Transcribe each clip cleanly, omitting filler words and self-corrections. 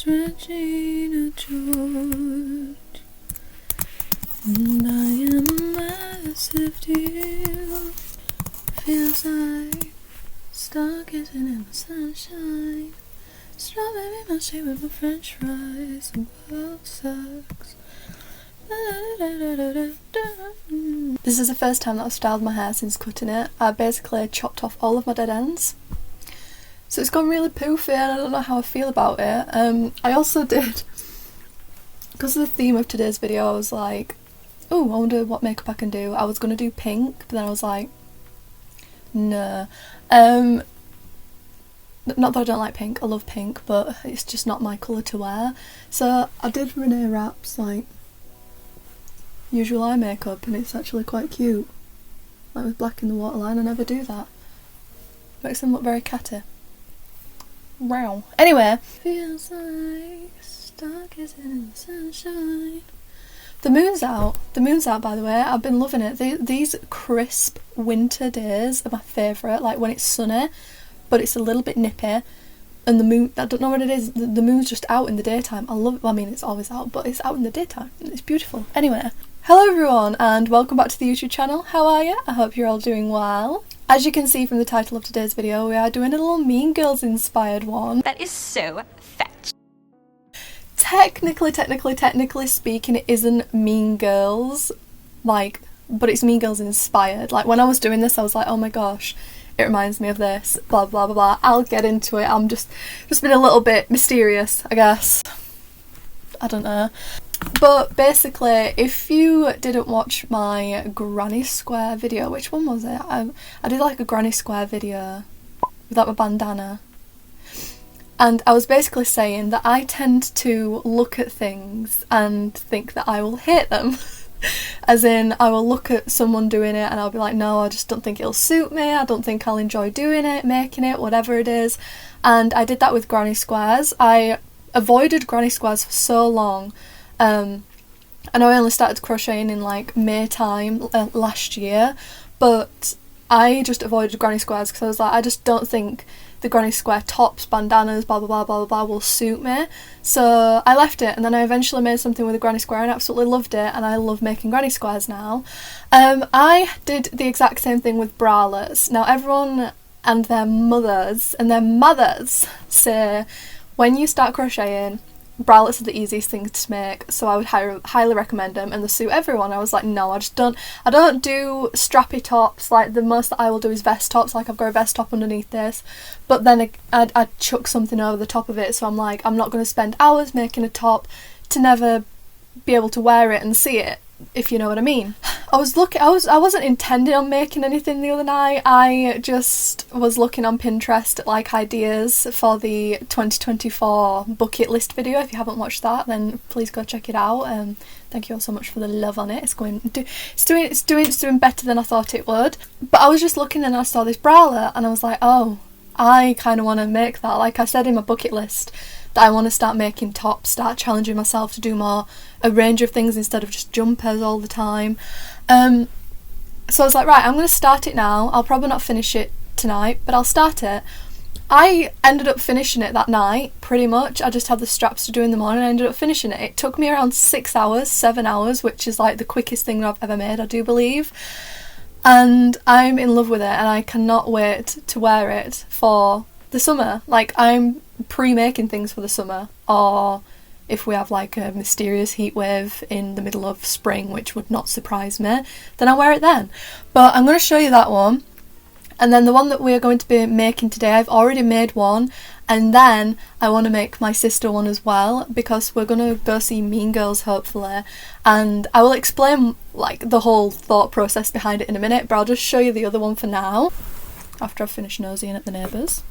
Miss Regina George, and I am a massive deal. Feels like stargazing in the sunshine. Strawberry milkshake with my french fries and both sucks. This is the first time that I've styled my hair since cutting it. I basically chopped off all of my dead ends. So it's gone really poofy and I don't know how I feel about it. I also did, because of the theme of today's video, I was like, oh, I wonder what makeup I can do. I was going to do pink, but then I was like, no. Not that I don't like pink, I love pink, but it's just not my colour to wear. So I did Renee Rapp's like usual eye makeup, and it's actually quite cute. Like with black in the waterline, I never do that. Makes them look very catty. Wow. Anyway. Feels like stargazing in the sunshine. The moon's out. The moon's out, by the way. I've been loving it. These crisp winter days are my favourite, like when it's sunny, but it's a little bit nippy. And the moon, I don't know what it is, the moon's just out in the daytime. I love it. Well, I mean, it's always out, but it's out in the daytime. It's beautiful. Anyway. Hello everyone, and welcome back to the YouTube channel. How are you? I hope you're all doing well. As you can see from the title of today's video, we are doing a little Mean Girls inspired one. That is so fetch. Technically speaking, it isn't Mean Girls, like, but it's Mean Girls inspired. Like, when I was doing this, I was like, oh my gosh, it reminds me of this, blah blah blah blah. I'll get into it. I'm just been a little bit mysterious, I guess. I don't know. But basically, if you didn't watch my granny square video, which one was it? I did like a granny square video without my bandana. And I was basically saying that I tend to look at things and think that I will hate them. As in, I will look at someone doing it and I'll be like, no, I just don't think it'll suit me. I don't think I'll enjoy doing it, making it, whatever it is. And I did that with granny squares. I avoided granny squares for so long. I know I only started crocheting in like May time last year, but I just avoided granny squares because I was like, I just don't think the granny square tops, bandanas, blah blah blah blah blah will suit me. So I left it, and then I eventually made something with a granny square and absolutely loved it, and I love making granny squares now. I did the exact same thing with bralettes. Now everyone and their mothers say when you start crocheting, bralettes are the easiest things to make, so I would highly recommend them, and they suit everyone. I was like, no, I don't do strappy tops. Like, the most that I will do is vest tops. Like, I've got a vest top underneath this, but then I'd chuck something over the top of it, so I'm like, I'm not going to spend hours making a top to never be able to wear it and see it, if you know what I mean. I wasn't intending on making anything the other night. I just was looking on Pinterest at like ideas for the 2024 bucket list video. If you haven't watched that, then please go check it out. Thank you all so much for the love on it. It's doing better than I thought it would. But I was just looking and I saw this bralette and I was like, oh, I kind of want to make that. Like I said in my bucket list, that I want to start making tops, start challenging myself to do a range of things instead of just jumpers all the time. So I was like, right, I'm going to start it now. I'll probably not finish it tonight, but I'll start it. I ended up finishing it that night, pretty much. I just had the straps to do in the morning and I ended up finishing it. It took me around 7 hours, which is like the quickest thing that I've ever made, I do believe. And I'm in love with it and I cannot wait to wear it for the summer. Like, I'm pre-making things for the summer, or if we have like a mysterious heat wave in the middle of spring, which would not surprise me, then I'll wear it then. But I'm going to show you that one, and then the one that we're going to be making today, I've already made one, and then I want to make my sister one as well, because we're going to go see Mean Girls hopefully, and I will explain like the whole thought process behind it in a minute, but I'll just show you the other one for now after I've finished nosying at the neighbours.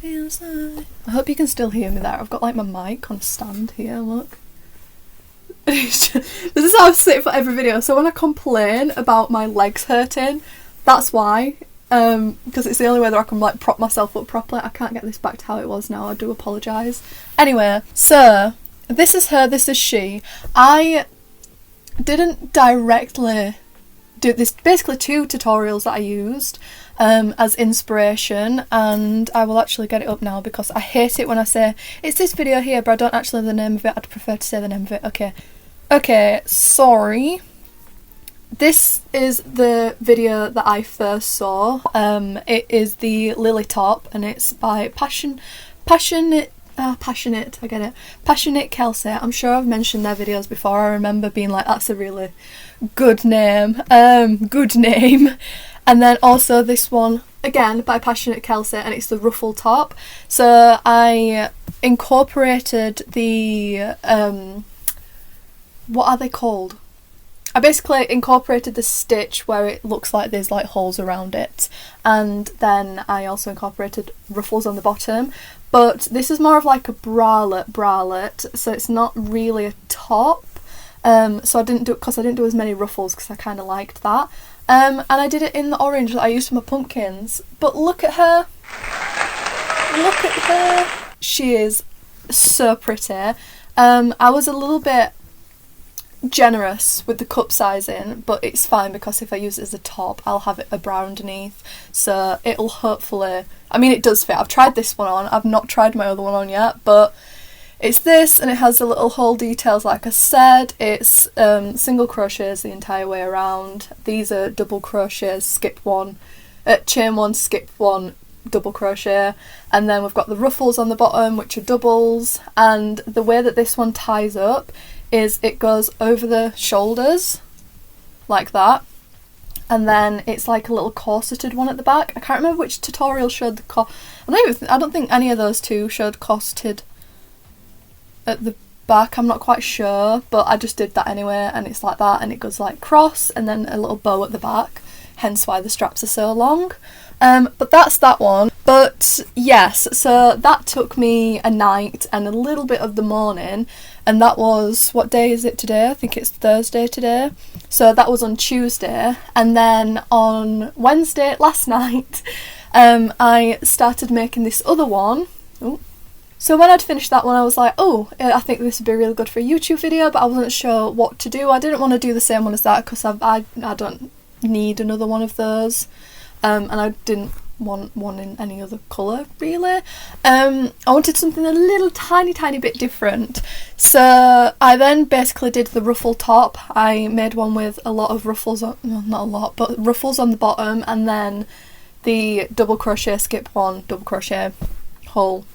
I hope you can still hear me there. I've got like my mic on a stand here, look. This is how I sit for every video, so when I complain about my legs hurting, that's why. Because it's the only way that I can like prop myself up properly. I can't get this back to how it was now, I do apologise. Anyway, so this is her, this is she. I didn't directly do this, basically 2 tutorials that I used. as inspiration, and I will actually get it up now because I hate it when I say it's this video here but I don't actually know the name of it. I'd prefer to say the name of it. Okay, sorry. This is the video that I first saw. It is the Lily top, and it's by Passionate, I get it. Passionate Kelsey. I'm sure I've mentioned their videos before. I remember being like, that's a really good name. Good name. And then also this one, again, by Passionate Kelsey, and it's the ruffle top. So I incorporated the, what are they called? I basically incorporated the stitch where it looks like there's like holes around it, and then I also incorporated ruffles on the bottom, but this is more of like a bralette, so it's not really a top, so I didn't do as many ruffles because I kind of liked that, and I did it in the orange that I used for my pumpkins, but look at her, she is so pretty. I was a little bit generous with the cup sizing, but it's fine because if I use it as a top I'll have it a bra underneath, so it'll hopefully, I mean it does fit. I've tried this one on, I've not tried my other one on yet, but it's this, and it has the little hole details like I said. It's single crochets the entire way around. These are double crochets, skip one, chain one, skip one, double crochet, and then we've got the ruffles on the bottom which are doubles, and the way that this one ties up is it goes over the shoulders like that, and then it's like a little corseted one at the back. I can't remember which tutorial showed the I don't think any of those two showed corseted at the back, I'm not quite sure, but I just did that anyway, and it's like that, and it goes like cross and then a little bow at the back, hence why the straps are so long. But that's that one. But yes, so that took me a night and a little bit of the morning, and that was, what day is it today? I think it's Thursday today. So that was on Tuesday, and then on Wednesday, last night, I started making this other one. Ooh. So when I'd finished that one I was like, oh, I think this would be really good for a YouTube video, but I wasn't sure what to do. I didn't want to do the same one as that because I don't need another one of those. And I didn't want one in any other colour really. I wanted something a little tiny bit different, so I then basically did the ruffle top. I made one with a lot of ruffles on, well, not a lot, but ruffles on the bottom, and then the double crochet, skip one, double crochet whole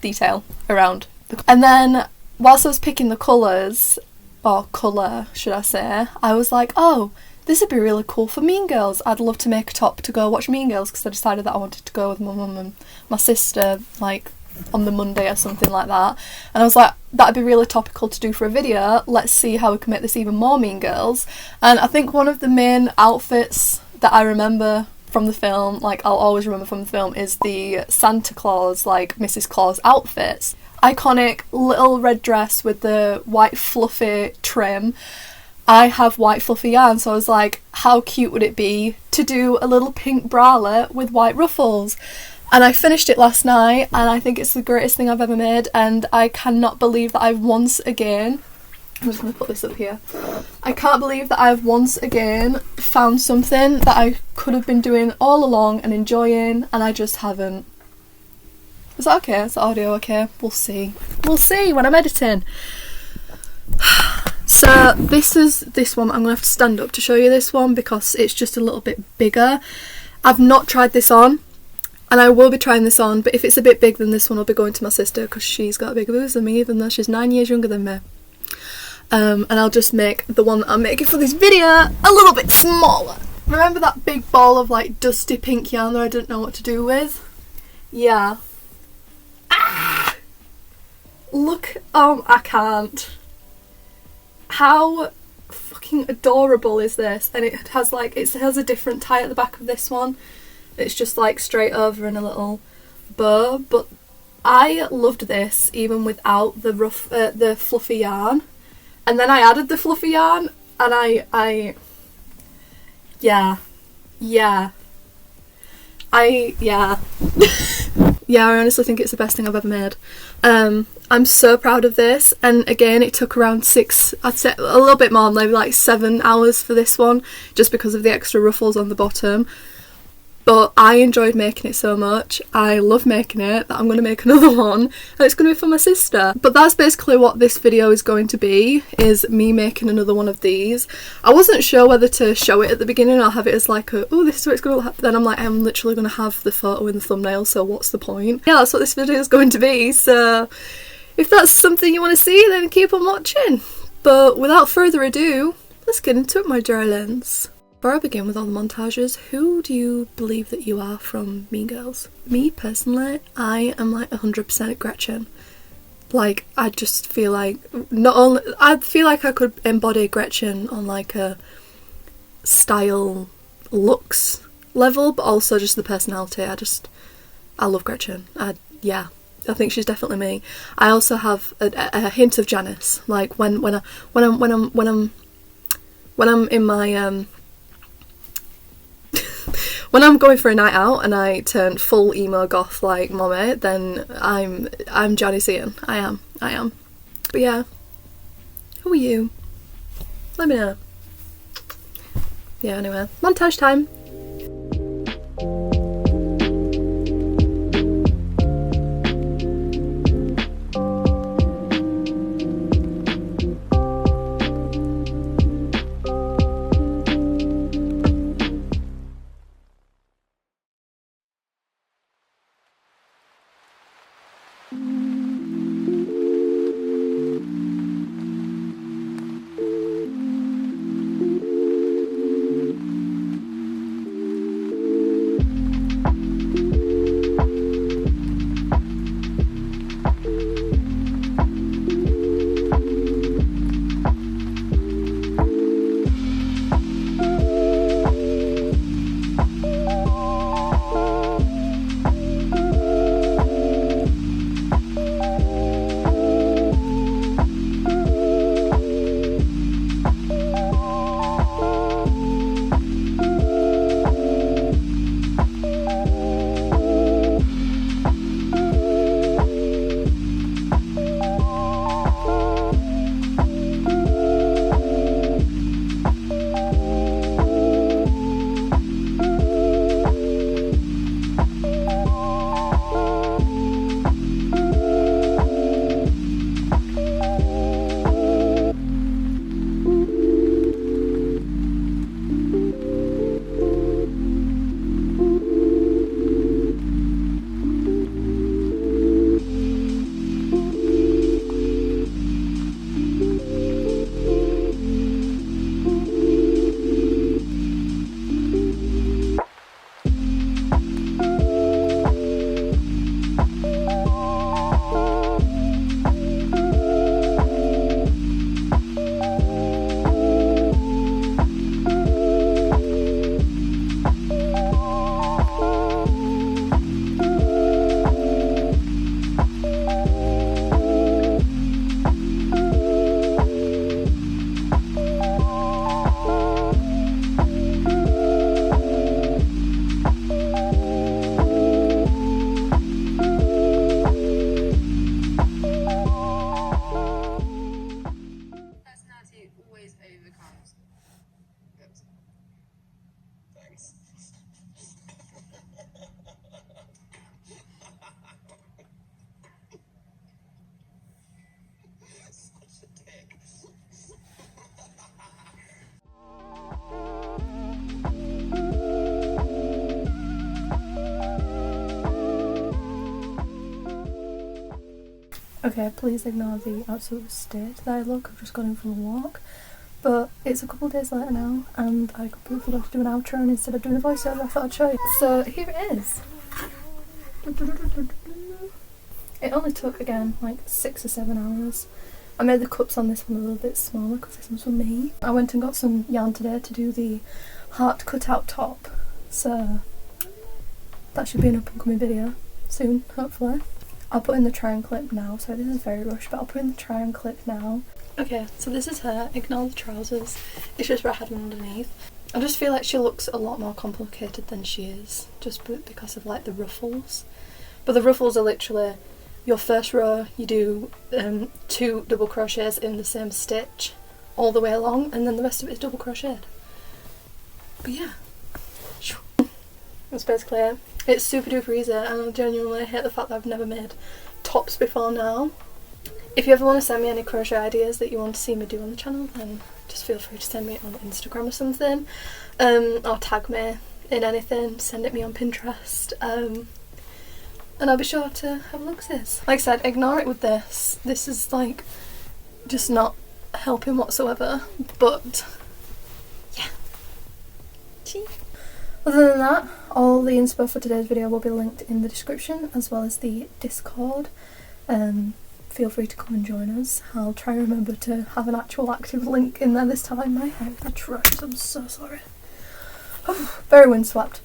detail around and then whilst I was picking the colours, or colour should I say, I was like, oh, this would be really cool for Mean Girls. I'd love to make a top to go watch Mean Girls, because I decided that I wanted to go with my mum and my sister like on the Monday or something like that, and I was like, that'd be really topical to do for a video. Let's see how we can make this even more Mean Girls. And I think one of the main outfits that I remember from the film, like I'll always remember from the film, is the Santa Claus, like Mrs. Claus outfits. Iconic little red dress with the white fluffy trim. I have white fluffy yarn, so I was like, how cute would it be to do a little pink bralette with white ruffles? And I finished it last night, and I think it's the greatest thing I've ever made, and I cannot believe that I've once again, I'm just going to put this up here, I can't believe that I've once again found something that I could have been doing all along and enjoying, and I just haven't. Is that okay? Is the audio okay? We'll see. We'll see when I'm editing. So this is this one. I'm going to have to stand up to show you this one because it's just a little bit bigger. I've not tried this on, and I will be trying this on, but if it's a bit big then this one will be going to my sister because she's got bigger boobs than me, even though she's 9 years younger than me. And I'll just make the one that I'm making for this video a little bit smaller. Remember that big ball of like dusty pink yarn that I didn't know what to do with? Yeah. Ah! Look, I can't. How fucking adorable is this? And it has like, it has a different tie at the back of this one. It's just like straight over in a little bow, but I loved this even without the the fluffy yarn. And then I added the fluffy yarn, and yeah, I honestly think it's the best thing I've ever made. I'm so proud of this, and again it took around 6, I'd say a little bit more, maybe like 7 hours for this one, just because of the extra ruffles on the bottom. but I enjoyed making it so much. I love making it that I'm going to make another one, and it's going to be for my sister. But that's basically what this video is going to be, is me making another one of these. I wasn't sure whether to show it at the beginning or have it as like a, oh, this is what it's going to look like. Then I'm like, I'm literally going to have the photo in the thumbnail, so what's the point? Yeah, that's what this video is going to be, so if that's something you want to see, then keep on watching. But without further ado, let's get into it, my darlings. Before I begin with all the montages, who do you believe that you are from Mean Girls? Me, personally, I am like 100% Gretchen. Like, I just feel like, I feel like I could embody Gretchen on like a style, looks level, but also just the personality. I love Gretchen. Yeah, I think she's definitely me. I also have a hint of Janice. Like when I'm in my when I'm going for a night out and I turn full emo goth like mommy, then I'm Janice Ian. I am. But yeah, who are you? Let me know. Yeah, anyway, montage time. Okay, please ignore the absolute state that I look. I've just gone in from a walk. But it's a couple of days later now, and I completely forgot to do an outro, and instead of doing a voiceover, I thought I'd show you. So here it is. It only took, again, like 6 or 7 hours. I made the cups on this one a little bit smaller because this one's for me. I went and got some yarn today to do the heart cutout top, so that should be an up and coming video soon, hopefully. I'll put in the try on clip now, so this is very rushed, but I'll put in the try on clip now. Okay, so this is her. Ignore the trousers. It's just what I had underneath. I just feel like she looks a lot more complicated than she is, just because of like the ruffles. But the ruffles are literally your first row, you do 2 double crochets in the same stitch all the way along, and then the rest of it is double crocheted. But yeah. That's basically it. It's super duper easy, and I genuinely hate the fact that I've never made tops before now. If you ever want to send me any crochet ideas that you want to see me do on the channel, then just feel free to send me it on Instagram or something, or tag me in anything, send it me on Pinterest, and I'll be sure to have a look at this. Like I said, ignore it with this. This is like just not helping whatsoever, but yeah. Gee. Other than that, all the inspo for today's video will be linked in the description, as well as the Discord. Feel free to come and join us. I'll try and remember to have an actual active link in there this time. My head hurts, I'm so sorry. Very windswept.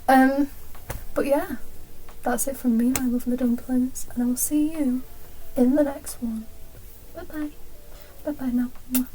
But yeah, that's it from me, my lovely dumplings, and I will see you in the next one. Bye bye. Bye bye now.